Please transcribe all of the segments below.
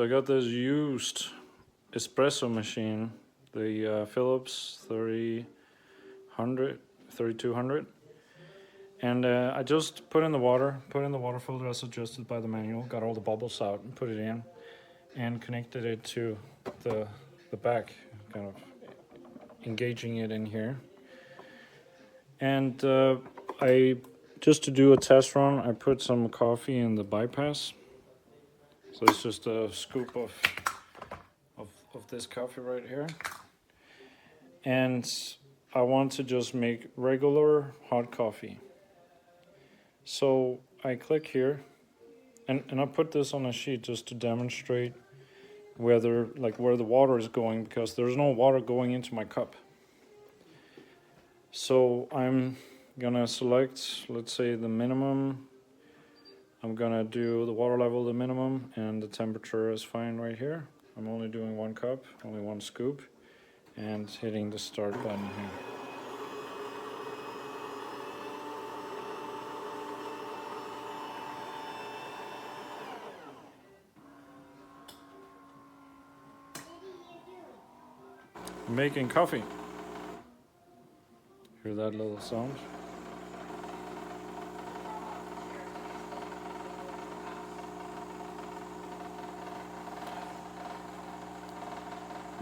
So I got this used espresso machine, the Philips 3200. And I just put in the water filter as suggested by the manual, got all the bubbles out and put it in, and connected it to the back, kind of engaging it in here. And just to do a test run, I put some coffee in the bypass. So it's just a scoop of this coffee right here. And I want to just make regular hot coffee. So I click here, and I put this on a sheet just to demonstrate where the water is going, because there's no water going into my cup. So I'm gonna select, let's say, the minimum. I'm gonna do the water level the minimum, and the temperature is fine right here. I'm only doing 1 cup, only 1 scoop, and hitting the start button here. Making coffee. Hear that little sound?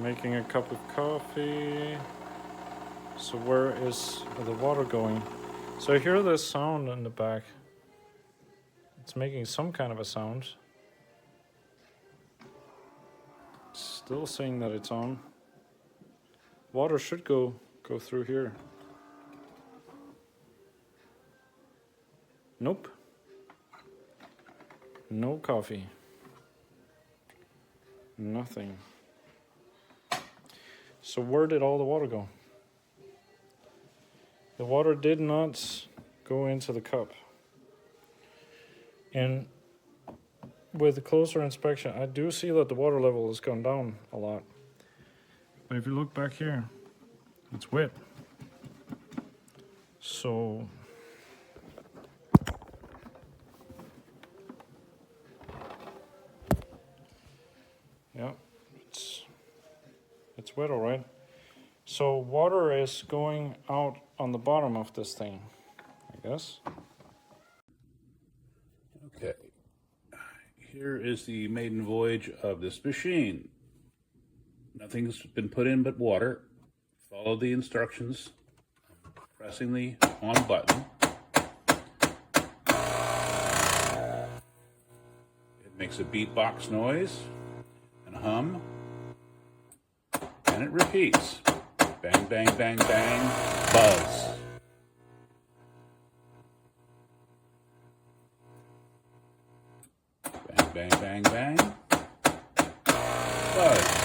Making a cup of coffee. So where is the water going? So I hear this sound in the back. It's making some kind of a sound. Still saying that it's on. Water should go through here. Nope. No coffee. Nothing. So where did all the water go? The water did not go into the cup. And with a closer inspection, I do see that the water level has gone down a lot. But if you look back here, it's wet. So yeah, it's wet, all right. So water is going out on the bottom of this thing, I guess. Okay, here is the maiden voyage of this machine. Nothing's been put in but water. Follow the instructions, pressing the on button. It makes a beatbox noise and hum, and it repeats. Bang, bang, bang, bang, buzz. Bang, bang, bang, bang, buzz.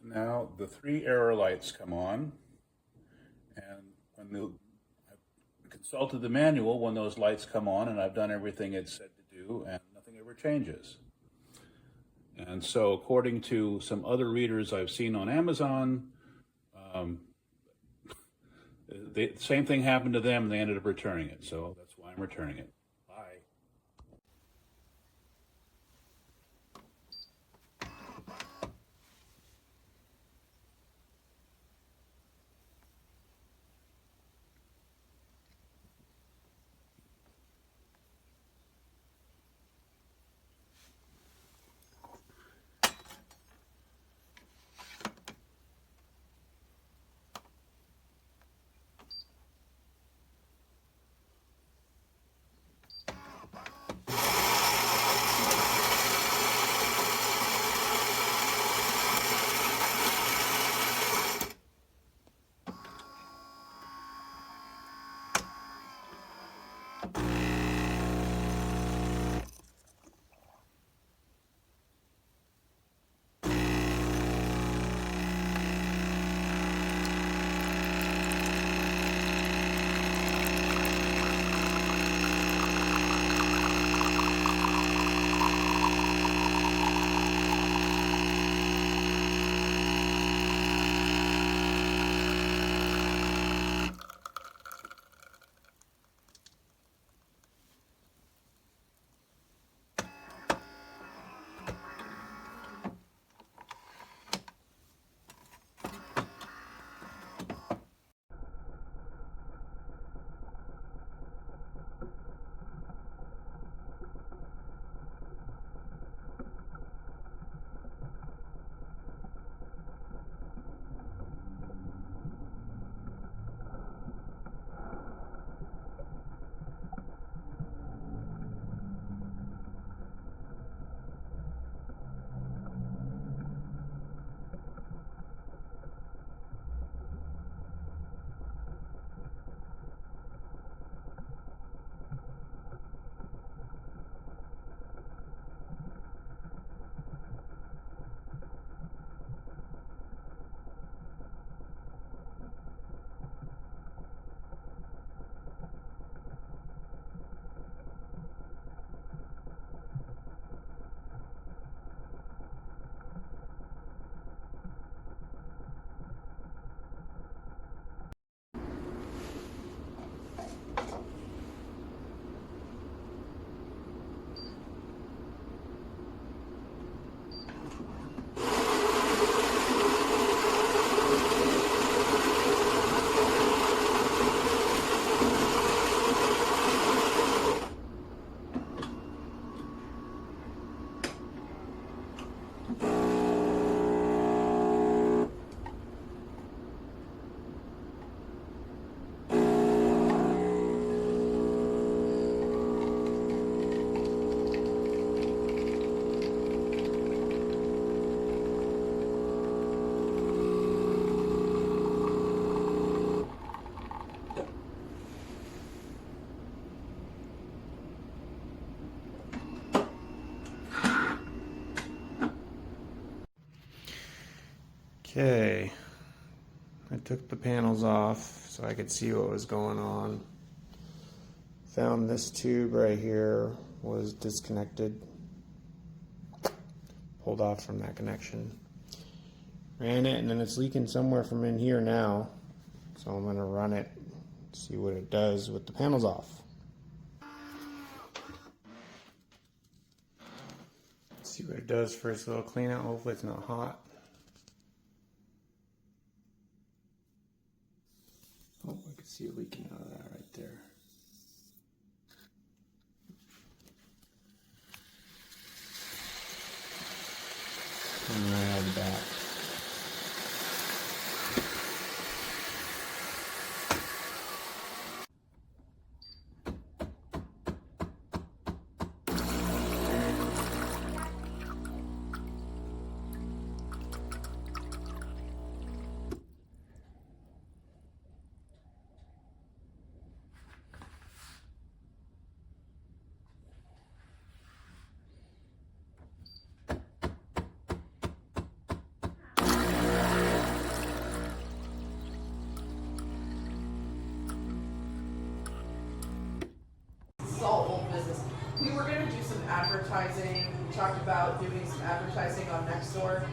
Now the 3 error lights come on, and when I've consulted the manual when those lights come on, and I've done everything it's said to do, and nothing ever changes. And so according to some other readers I've seen on Amazon, the same thing happened to them, and they ended up returning it. So that's why I'm returning it. Bye. Okay, I took the panels off so I could see what was going on. Found this tube right here was disconnected. Pulled off from that connection. Ran it, and then it's leaking somewhere from in here now. So I'm gonna run it, see what it does with the panels off. See what it does for its little clean out. Hopefully it's not hot. Oh, I can see it leaking out of that right there. Coming right out of the back. We were going to do some advertising. We talked about doing some advertising on Nextdoor.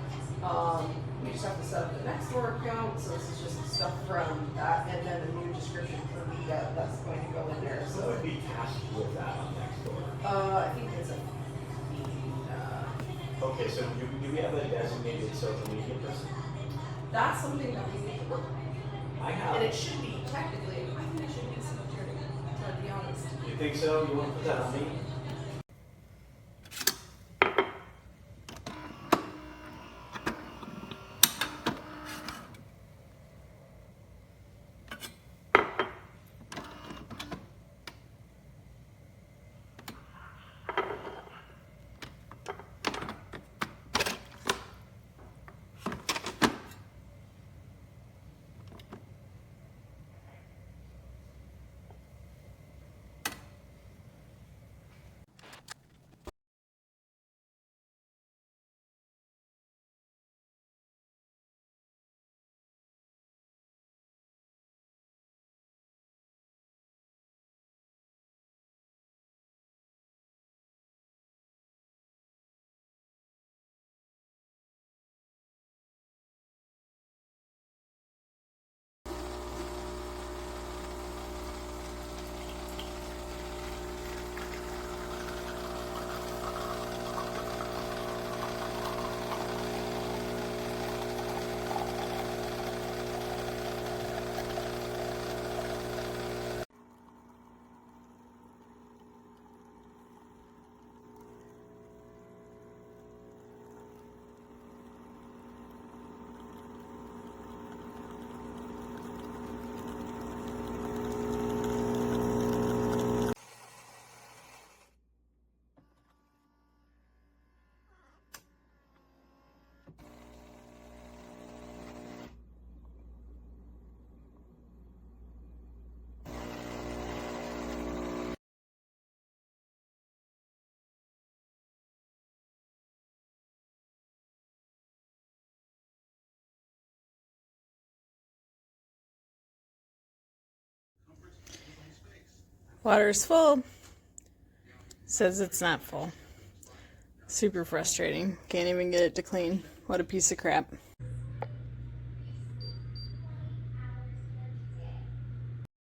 We just have to set up the Nextdoor account, so this is just stuff from that, and then a new description for the that's going to go in there. So what would be tasked with that on Nextdoor? I think it's a. Okay, so do we have a designated social media person? That's something that we need to work on. I have. And it should be technically. I think it should be secretary. To be honest. You think so? You want to put that on me? Water's full. Says it's not full. Super frustrating. Can't even get it to clean. What a piece of crap.